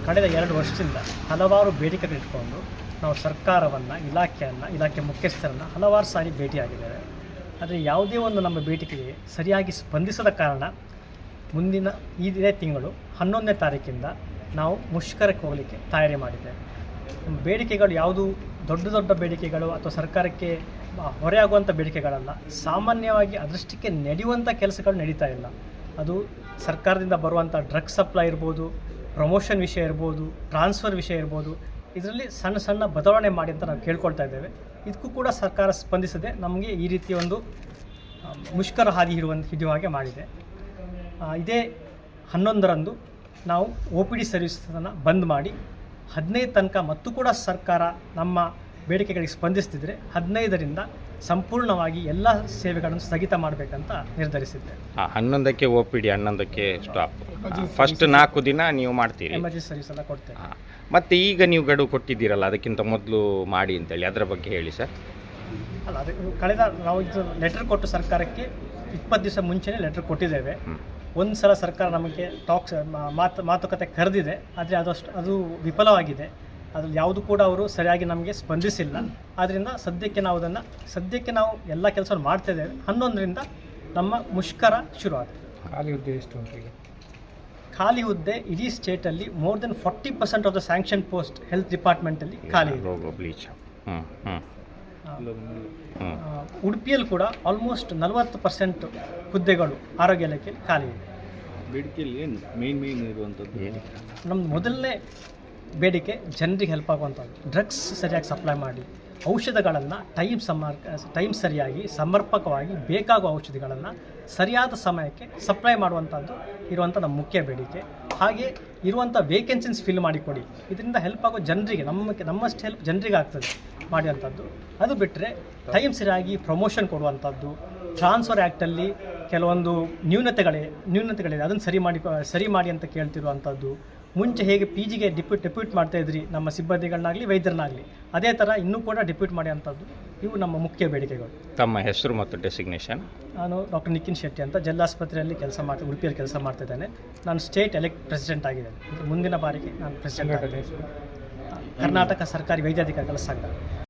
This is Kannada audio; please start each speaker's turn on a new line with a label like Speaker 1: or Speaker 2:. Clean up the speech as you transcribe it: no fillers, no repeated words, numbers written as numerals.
Speaker 1: ಕಳೆದ 2 ವರ್ಷದಿಂದ ಹಲವಾರು ಬೇಡಿಕೆಗಳಿಟ್ಕೊಂಡು ನಾವು ಸರ್ಕಾರವನ್ನು, ಇಲಾಖೆ ಮುಖ್ಯಸ್ಥರನ್ನು ಹಲವಾರು ಸಾರಿ ಭೇಟಿಯಾಗಿದ್ದೇವೆ. ಆದರೆ ಯಾವುದೇ ಒಂದು ನಮ್ಮ ಬೇಡಿಕೆಗೆ ಸರಿಯಾಗಿ ಸ್ಪಂದಿಸದ ಕಾರಣ ಮುಂದಿನ ಇದೇ ತಿಂಗಳು 11ನೇ ತಾರೀಕಿಂದ ನಾವು ಮುಷ್ಕರಕ್ಕೆ ಹೋಗಲಿಕ್ಕೆ ತಯಾರಿ ಮಾಡಿದ್ದೇವೆ. ಬೇಡಿಕೆಗಳು ಯಾವುದು ದೊಡ್ಡ ಬೇಡಿಕೆಗಳು ಅಥವಾ ಸರ್ಕಾರಕ್ಕೆ ಹೊರೆಯಾಗುವಂಥ ಬೇಡಿಕೆಗಳಲ್ಲ. ಸಾಮಾನ್ಯವಾಗಿ ಅದರಷ್ಟಕ್ಕೆ ನಡೆಯುವಂಥ ಕೆಲಸಗಳು ನಡೀತಾ ಇಲ್ಲ. ಅದು ಸರ್ಕಾರದಿಂದ ಬರುವಂಥ ಡ್ರಗ್ಸ್ ಸಪ್ಲೈ ಇರ್ಬೋದು, ಪ್ರಮೋಷನ್ ವಿಷಯ ಇರ್ಬೋದು, ಟ್ರಾನ್ಸ್ಫರ್ ವಿಷಯ ಇರ್ಬೋದು. ಇದರಲ್ಲಿ ಸಣ್ಣ ಬದಲಾವಣೆ ಮಾಡಿ ಅಂತ ನಾವು ಕೇಳ್ಕೊಳ್ತಾ ಇದ್ದೇವೆ. ಇದಕ್ಕೂ ಕೂಡ ಸರ್ಕಾರ ಸ್ಪಂದಿಸದೆ ನಮಗೆ ಈ ರೀತಿಯ ಒಂದು ಮುಷ್ಕರ ಹಾದಿ ಹಿಡಿಯುವ ಹಾಗೆ ಮಾಡಿದೆ. ಇದೇ 11ರಂದು ನಾವು OPD ಸರ್ವಿಸನ್ನು ಬಂದ್ ಮಾಡಿ 15 ತನಕ ಮತ್ತು ಕೂಡ ಸರ್ಕಾರ ನಮ್ಮ ಬೇಡಿಕೆಗಳಿಗೆ ಸ್ಪಂದಿಸ್ತಿದ್ರೆ 15ರಿಂದ ಸಂಪೂರ್ಣವಾಗಿ ಎಲ್ಲ ಸೇವೆಗಳನ್ನು ಸ್ಥಗಿತ ಮಾಡಬೇಕಂತ ನಿರ್ಧರಿಸಿದ್ದೆ.
Speaker 2: 11ಕ್ಕೆ OPD, 11ಕ್ಕೆ ಸ್ಟಾಪ್. ಫಸ್ಟ್ 4 ದಿನ ನೀವು ಮಾಡ್ತೀರಿ,
Speaker 1: ಎಮರ್ಜೆನ್ಸಿ ಸರ್ವಿಸ್ ಎಲ್ಲ ಕೊಡ್ತೇವೆ.
Speaker 2: ಮತ್ತು ಈಗ ನೀವು ಗಡುವು ಕೊಟ್ಟಿದ್ದೀರಲ್ಲ, ಅದಕ್ಕಿಂತ ಮೊದಲು ಮಾಡಿ ಅಂತೇಳಿ ಅದರ ಬಗ್ಗೆ ಹೇಳಿ ಸರ್.
Speaker 1: ಅಲ್ಲ, ಅದು ಕಳೆದ ನಾವು ಇದು ಲೆಟರ್ ಕೊಟ್ಟು ಸರ್ಕಾರಕ್ಕೆ 20 ದಿವಸ ಮುಂಚೆನೇ ಲೆಟರ್ ಕೊಟ್ಟಿದ್ದೇವೆ. ಒಂದು ಸಲ ಸರ್ಕಾರ ನಮಗೆ ಮಾತುಕತೆ ಕರೆದಿದೆ, ಆದರೆ ಅದು ವಿಫಲವಾಗಿದೆ. ಅದ್ರಲ್ಲಿ ಯಾವುದು ಕೂಡ ಅವರು ಸರಿಯಾಗಿ ನಮಗೆ ಸ್ಪಂದಿಸಿಲ್ಲ. ಆದ್ದರಿಂದ ಸದ್ಯಕ್ಕೆ ನಾವು ಎಲ್ಲ ಕೆಲಸವನ್ನು ಮಾಡ್ತಾ ಇದ್ದೇವೆ. 11ರಿಂದ ನಮ್ಮ ಮುಷ್ಕರ ಶುರುವಾಗಿದೆ.
Speaker 3: ಖಾಲಿ ಹುದ್ದೆ ಎಷ್ಟು ಉಂಟು ಈಗ?
Speaker 1: ಖಾಲಿ ಹುದ್ದೆ ಇಡೀ ಸ್ಟೇಟಲ್ಲಿ more than 40% of the sanction post health ಡಿಪಾರ್ಟ್ಮೆಂಟಲ್ಲಿ ಖಾಲಿ ಇದೆ. ಉಡುಪಿಯಲ್ಲಿ ಕೂಡ ಆಲ್ಮೋಸ್ಟ್ 40% ಹುದ್ದೆಗಳು ಆರೋಗ್ಯ ಇಲಾಖೆಯಲ್ಲಿ ಖಾಲಿ ಇದೆ.
Speaker 3: ಬೇಡಿಕೆಯಲ್ಲಿ ಏನು ಮೇನ್ ಇರುವಂಥದ್ದು?
Speaker 1: ನಮ್ಮದು ಮೊದಲನೇ ಬೇಡಿಕೆ ಜನರಿಗೆ ಹೆಲ್ಪ್ ಆಗುವಂಥದ್ದು. ಡ್ರಗ್ಸ್ ಸರಿಯಾಗಿ ಸಪ್ಲೈ ಮಾಡಿ, ಔಷಧಗಳನ್ನು ಟೈಮ್ ಸರಿಯಾಗಿ ಸಮರ್ಪಕವಾಗಿ ಬೇಕಾಗುವ ಔಷಧಿಗಳನ್ನು ಸರಿಯಾದ ಸಮಯಕ್ಕೆ ಸಪ್ಲೈ ಮಾಡುವಂಥದ್ದು ಇರುವಂಥ ನಮ್ಮ ಮುಖ್ಯ ಬೇಡಿಕೆ. ಹಾಗೆ ಇರುವಂಥ ವೇಕೆನ್ಸಿಸ್ ಫಿಲ್ ಮಾಡಿಕೊಡಿ. ಇದರಿಂದ ಹೆಲ್ಪ್ ಆಗೋ ಜನರಿಗೆ, ನಮ್ಮಷ್ಟು ಹೆಲ್ಪ್ ಜನರಿಗೆ ಆಗ್ತದೆ ಮಾಡುವಂಥದ್ದು. ಅದು ಬಿಟ್ಟರೆ ಟೈಮ್ ಸರಿಯಾಗಿ ಪ್ರಮೋಷನ್ ಕೊಡುವಂಥದ್ದು, ಟ್ರಾನ್ಸ್ಫರ್ ಆ್ಯಕ್ಟಲ್ಲಿ ಕೆಲವೊಂದು ನ್ಯೂನತೆಗಳಿದೆ, ಅದನ್ನು ಸರಿ ಮಾಡಿ ಅಂತ ಕೇಳ್ತಿರುವಂಥದ್ದು. ಮುಂಚೆ ಹೇಗೆ PGಗೆ ಡೆಪ್ಯೂಟ್ ಮಾಡ್ತಾ ಇದ್ರಿ ನಮ್ಮ ಸಿಬ್ಬಂದಿಗಳನ್ನಾಗಲಿ ವೈದ್ಯರನ್ನಾಗಲಿ, ಅದೇ ಥರ ಇನ್ನೂ ಕೂಡ ಡೆಪ್ಯೂಟ್ ಮಾಡಿ ಅಂಥದ್ದು. ಇವು ನಮ್ಮ ಮುಖ್ಯ ಬೇಡಿಕೆಗಳು.
Speaker 2: ತಮ್ಮ ಹೆಸರು ಮತ್ತು ಡೆಸಿಗ್ನೇಷನ್?
Speaker 1: ನಾನು ಡಾಕ್ಟರ್ ನಿಖಿನ್ ಶೆಟ್ಟಿ ಅಂತ ಜಿಲ್ಲಾಸ್ಪತ್ರೆಯಲ್ಲಿ ಉಡುಪಿಯಲ್ಲಿ ಕೆಲಸ ಮಾಡ್ತಿದ್ದೇನೆ. ನಾನು ಸ್ಟೇಟ್ ಪ್ರೆಸಿಡೆಂಟ್ ಆಗಿದ್ದೇನೆ. ಮುಂದಿನ ಬಾರಿಗೆ ನಾನು ಪ್ರೆಸಿಡೆಂಟ್ ಆಗಿದ್ದೇನೆ. ಕರ್ನಾಟಕ ಸರ್ಕಾರಿ ವೈದ್ಯಾಧಿಕಾರಿಗಳ ಸಂಘ.